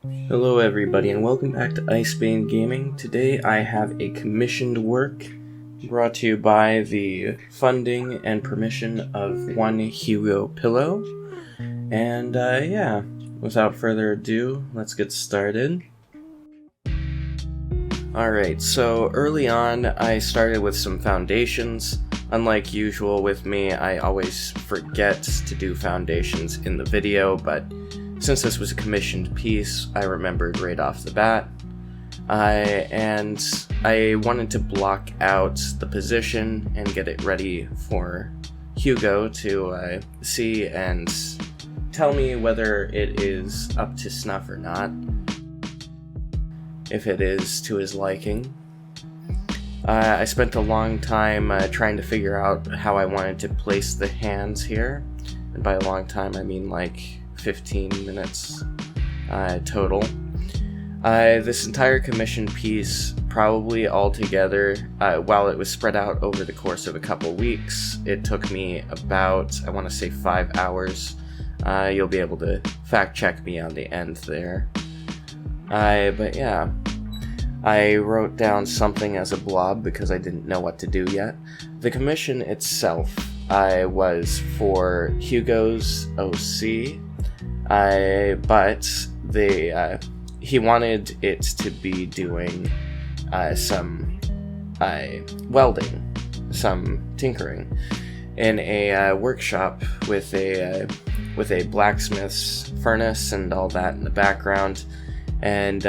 Hello everybody and welcome back to Icebane Gaming. Today I have a commissioned work brought to you by the funding and permission of one Hugo Pillow. And yeah, without further ado, let's get started. Alright, so early on I started with some foundations. Unlike usual with me, I always forget to do foundations in the video, but since this was a commissioned piece, I remembered right off the bat. And I wanted to block out the position and get it ready for Hugo to see and tell me whether it is up to snuff or not, if it is to his liking. I spent a long time trying to figure out how I wanted to place the hands here, and by a long time I mean like 15 minutes total. This entire commission piece, probably altogether, while it was spread out over the course of a couple weeks, it took me about, I want to say 5 hours. You'll be able to fact check me on the end there. But yeah, I wrote down something as a blob because I didn't know what to do yet. The commission itself was for Hugo's OC, but he wanted it to be doing some welding, some tinkering, in a workshop with a blacksmith's furnace and all that in the background, and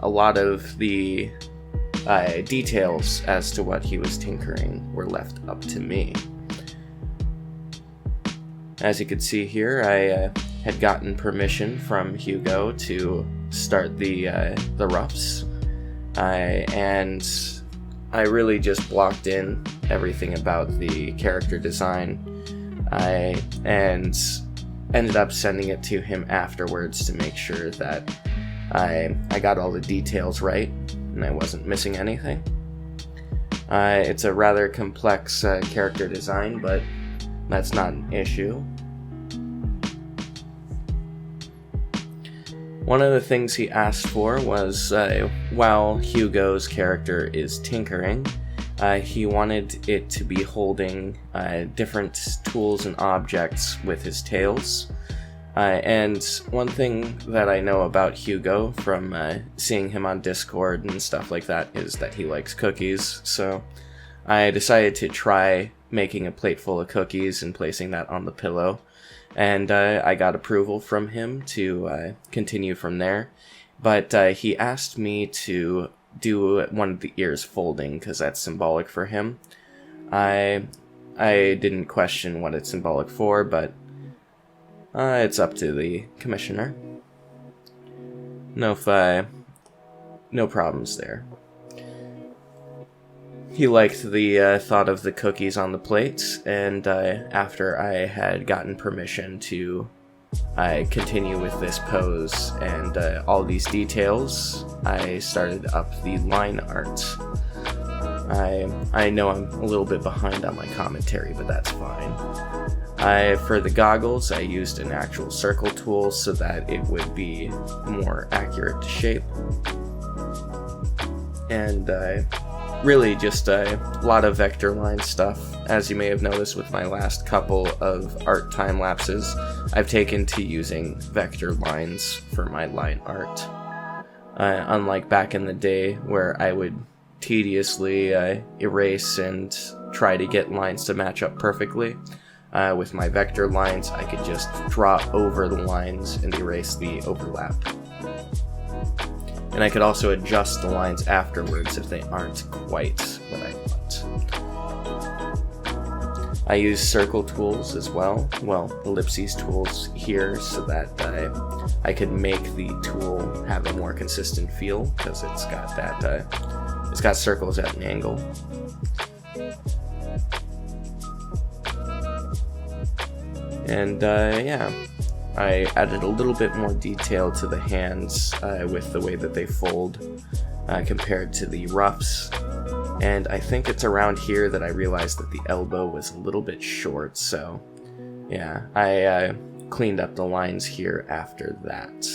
a lot of the details as to what he was tinkering were left up to me. As you can see here, I had gotten permission from Hugo to start the roughs, and I really just blocked in everything about the character design, and ended up sending it to him afterwards to make sure that I got all the details right and I wasn't missing anything. It's a rather complex character design, but that's not an issue. One of the things he asked for was, while Hugo's character is tinkering, he wanted it to be holding different tools and objects with his tails. And one thing that I know about Hugo from seeing him on Discord and stuff like that is that he likes cookies, so I decided to try making a plate full of cookies and placing that on the pillow, and I got approval from him to continue from there, but he asked me to do one of the ears folding because that's symbolic for him. I didn't question what it's symbolic for, but it's up to the commissioner. No problems there. He liked the thought of the cookies on the plate, and after I had gotten permission to continue with this pose and all these details, I started up the line art. I know I'm a little bit behind on my commentary, but that's fine. For the goggles, I used an actual circle tool so that it would be more accurate to shape. And really just a lot of vector line stuff. As you may have noticed with my last couple of art time lapses, I've taken to using vector lines for my line art. Unlike back in the day where I would tediously erase and try to get lines to match up perfectly. With my vector lines, I could just draw over the lines and erase the overlap. And I could also adjust the lines afterwards if they aren't quite what I want. I use circle tools as well, ellipses tools here, so that I could make the tool have a more consistent feel, because it's got that, it's got circles at an angle. And yeah, I added a little bit more detail to the hands with the way that they fold compared to the roughs. And I think it's around here that I realized that the elbow was a little bit short, so yeah, I cleaned up the lines here after that.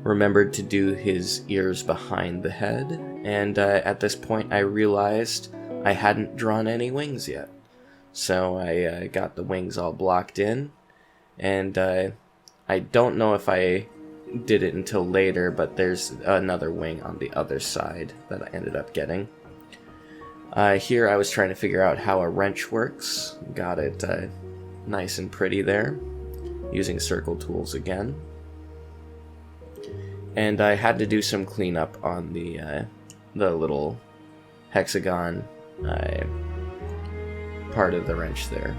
remembered to do his ears behind the head, and at this point I realized I hadn't drawn any wings yet. So I got the wings all blocked in, and I don't know if I did it until later, but there's another wing on the other side that I ended up getting. Here I was trying to figure out how a wrench works. Got it nice and pretty there, using circle tools again. And I had to do some cleanup on the little hexagon part of the wrench there.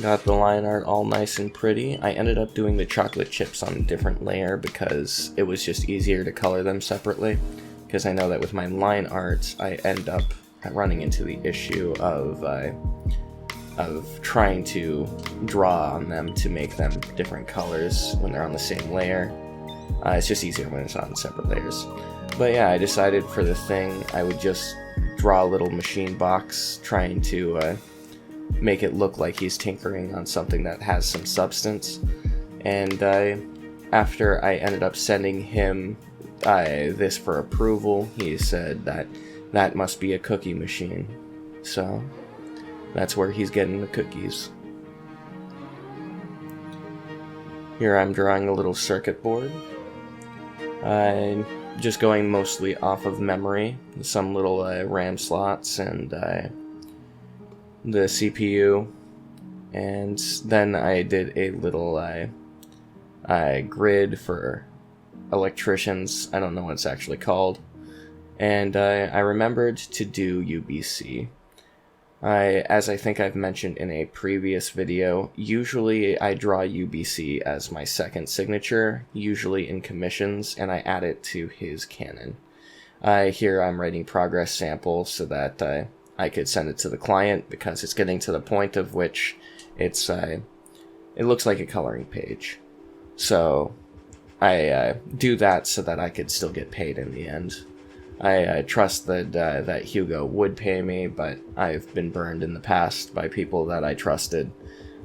Got the line art all nice and pretty. I ended up doing the chocolate chips on a different layer because it was just easier to color them separately. Because I know that with my line art, I end up running into the issue of trying to draw on them to make them different colors when they're on the same layer. It's just easier when it's on separate layers. But yeah, I decided for the thing I would just draw a little machine box trying to make it look like he's tinkering on something that has some substance. And after I ended up sending him this for approval, he said that that must be a cookie machine. So that's where he's getting the cookies. Here I'm drawing a little circuit board. Just going mostly off of memory, some little RAM slots and the CPU, and then I did a little grid for electricians. I don't know what it's actually called. And I remembered to do UBC. As I think I've mentioned in a previous video, usually I draw UBC as my second signature, usually in commissions, and I add it to his canon. Here I'm writing progress sample so that I could send it to the client because it's getting to the point of which it looks like a coloring page. So I do that so that I could still get paid in the end. I trust that Hugo would pay me, but I've been burned in the past by people that I trusted.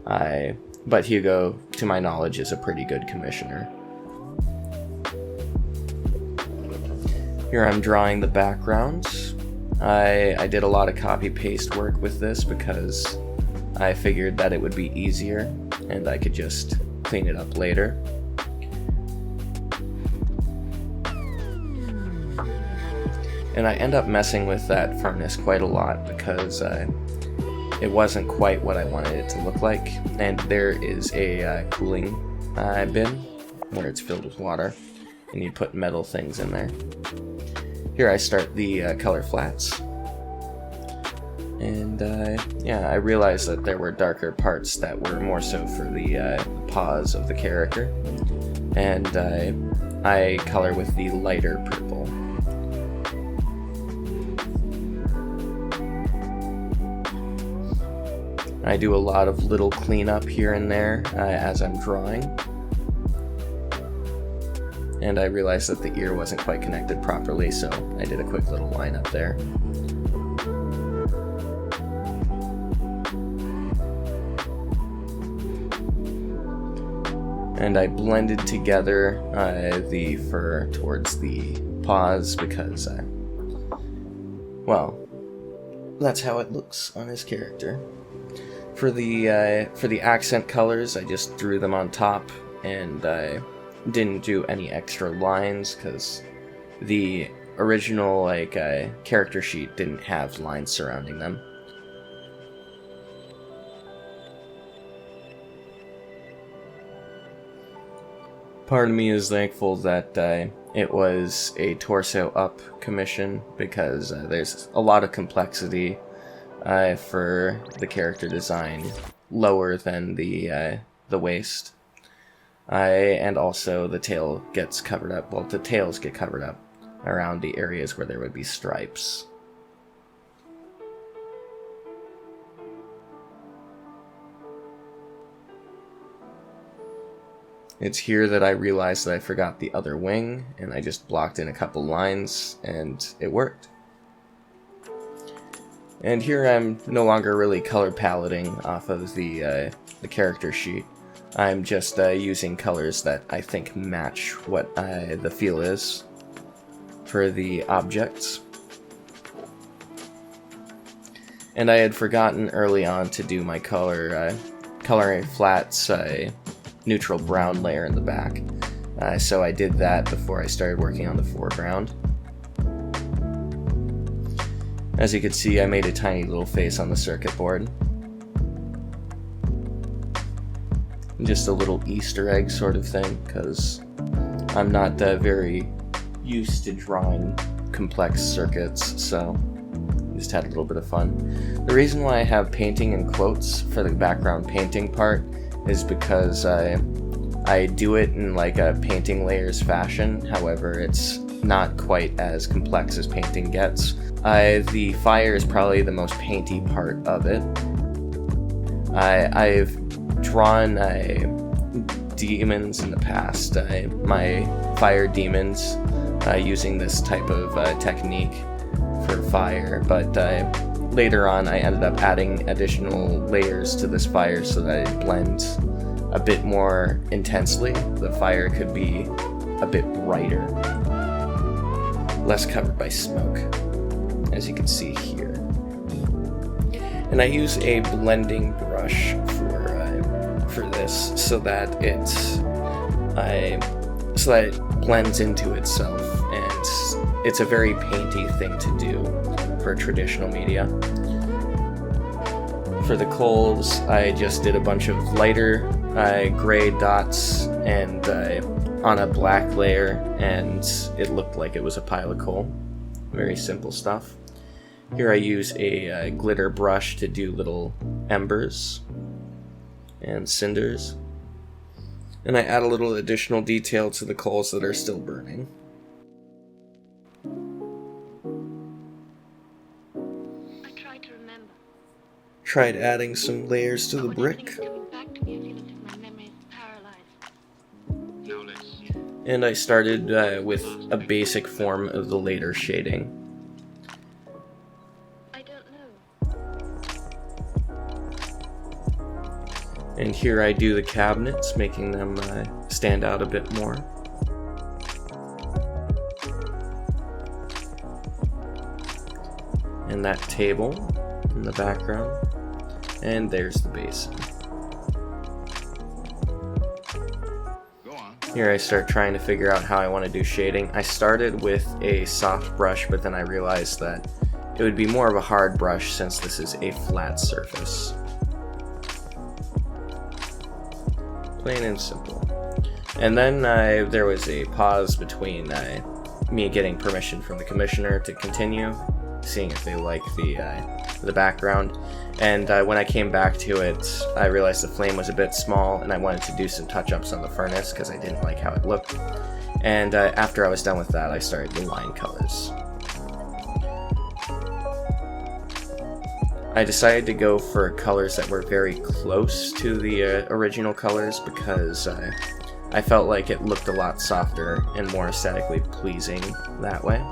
But Hugo, to my knowledge, is a pretty good commissioner. Here I'm drawing the background. I did a lot of copy-paste work with this because I figured that it would be easier and I could just clean it up later. And I end up messing with that furnace quite a lot because it wasn't quite what I wanted it to look like. And there is a cooling bin where it's filled with water and you put metal things in there. Here I start the color flats. And yeah, I realized that there were darker parts that were more so for the paws of the character. And I color with the lighter purple. I do a lot of little cleanup here and there as I'm drawing. And I realized that the ear wasn't quite connected properly, so I did a quick little line up there. And I blended together the fur towards the paws because, well, that's how it looks on his character. For the accent colors, I just threw them on top and didn't do any extra lines because the original character sheet didn't have lines surrounding them. Part of me is thankful that it was a torso up commission because there's a lot of complexity for the character design lower than the waist. And also the tail gets covered up. Well, the tails get covered up around the areas where there would be stripes. It's here that I realized that I forgot the other wing, and I just blocked in a couple lines, and it worked. And here I'm no longer really color paletting off of the character sheet. I'm just using colors that I think match what the feel is for the objects. And I had forgotten early on to do my coloring flats neutral brown layer in the back. So I did that before I started working on the foreground. As you can see, I made a tiny little face on the circuit board. Just a little Easter egg sort of thing, because I'm not very used to drawing complex circuits, so just had a little bit of fun. The reason why I have painting in quotes for the background painting part is because I do it in like a painting layers fashion. However, it's not quite as complex as painting gets. The fire is probably the most painty part of it. I've drawn demons in the past, my fire demons, using this type of technique for fire, but later on I ended up adding additional layers to this fire so that it blends a bit more intensely. The fire could be a bit brighter, less covered by smoke, as you can see here. And I use a blending brush for this so that it blends into itself, and it's a very painty thing to do for traditional media. For the coals, I just did a bunch of lighter gray dots and on a black layer, and it looked like it was a pile of coal. Very simple stuff. Here I use a glitter brush to do little embers and cinders, and I add a little additional detail to the coals that are still burning. I tried to remember. Tried adding some layers to the brick, and I started with a basic form of the later shading. I don't know. And here I do the cabinets, making them stand out a bit more. And that table in the background. And there's the basin. Here I start trying to figure out how I want to do shading. I started with a soft brush, but then I realized that it would be more of a hard brush since this is a flat surface. Plain and simple. And then there was a pause between me getting permission from the commissioner to continue, seeing if they like the background. And when I came back to it, I realized the flame was a bit small, and I wanted to do some touch-ups on the furnace because I didn't like how it looked. And after I was done with that, I started the line colors. I decided to go for colors that were very close to the original colors because I felt like it looked a lot softer and more aesthetically pleasing that way.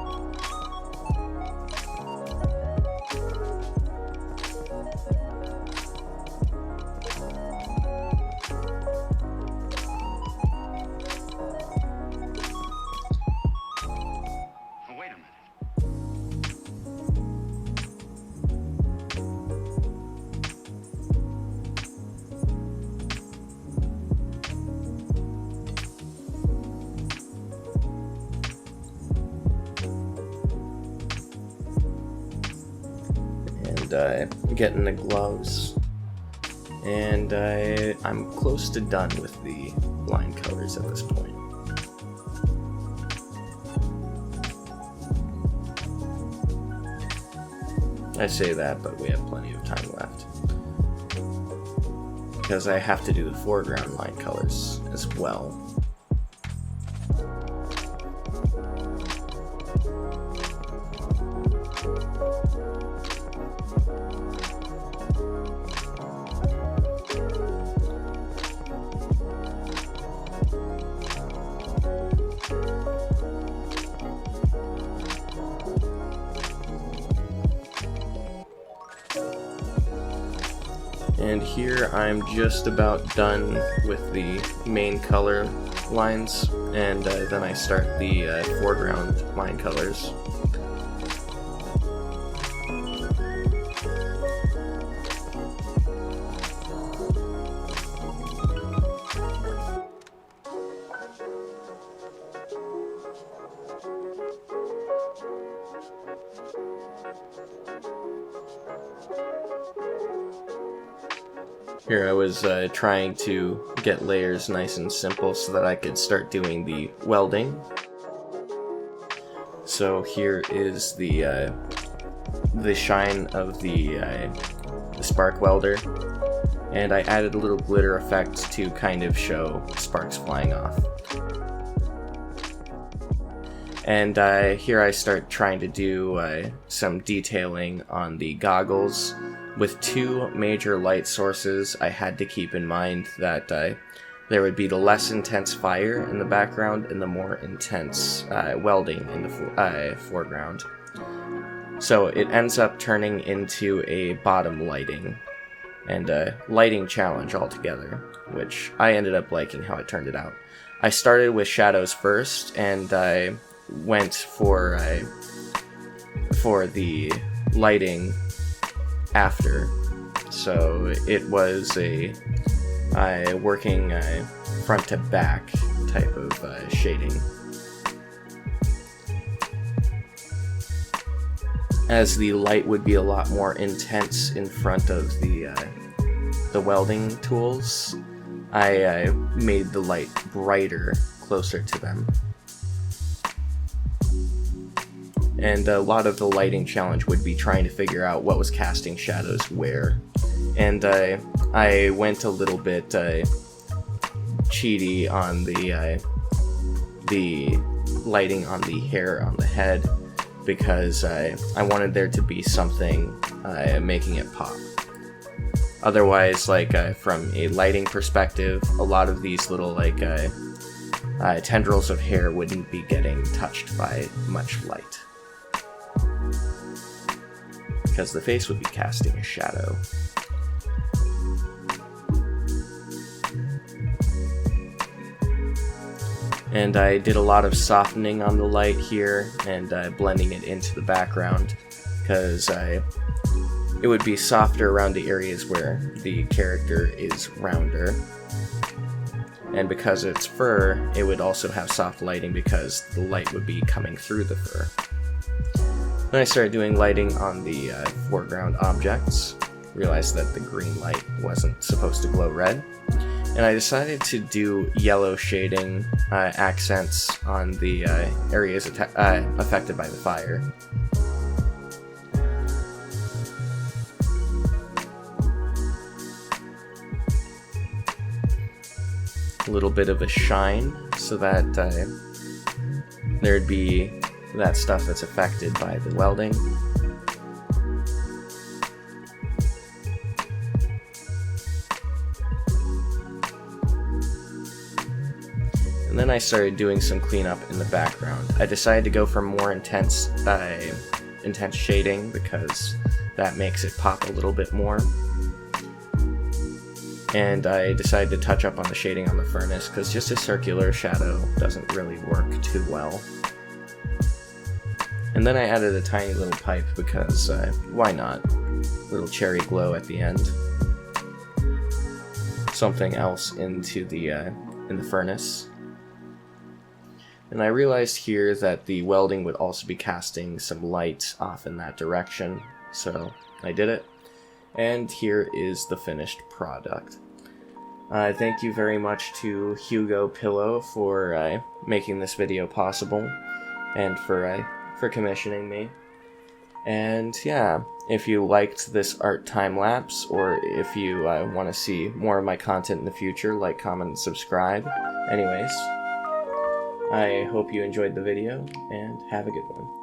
Getting the gloves, and I'm close to done with the line colors at this point. I say that, but we have plenty of time left because I have to do the foreground line colors as well. And here I'm just about done with the main color lines, and then I start the foreground line colors. Here I was trying to get layers nice and simple so that I could start doing the welding. So here is the shine of the spark welder, and I added a little glitter effect to kind of show sparks flying off. And here I start trying to do some detailing on the goggles. With two major light sources, I had to keep in mind that there would be the less intense fire in the background and the more intense welding in the foreground. So it ends up turning into a bottom lighting and a lighting challenge altogether, which I ended up liking how it turned it out. I started with shadows first, and I went for the lighting after. So it was a working front to back type of shading. As the light would be a lot more intense in front of the welding tools, I made the light brighter closer to them. And a lot of the lighting challenge would be trying to figure out what was casting shadows where. And I went a little bit cheaty on the lighting on the hair on the head, because I wanted there to be something making it pop. Otherwise, from a lighting perspective, a lot of these little tendrils of hair wouldn't be getting touched by much light, because the face would be casting a shadow. And I did a lot of softening on the light here and blending it into the background, because it would be softer around the areas where the character is rounder. And because it's fur, it would also have soft lighting because the light would be coming through the fur. Then I started doing lighting on the foreground objects, realized that the green light wasn't supposed to glow red, and I decided to do yellow shading accents on the areas affected by the fire. A little bit of a shine so that there'd be that stuff that's affected by the welding. And then I started doing some cleanup in the background. I decided to go for more intense shading because that makes it pop a little bit more. And I decided to touch up on the shading on the furnace because just a circular shadow doesn't really work too well. And then I added a tiny little pipe because why not? A little cherry glow at the end. Something else into the in the furnace. And I realized here that the welding would also be casting some light off in that direction, so I did it. And here is the finished product. Thank you very much to Hugo Pillow for making this video possible, and for commissioning me. And yeah, if you liked this art time lapse, or if you want to see more of my content in the future, like, comment, and subscribe. Anyways, I hope you enjoyed the video, and have a good one.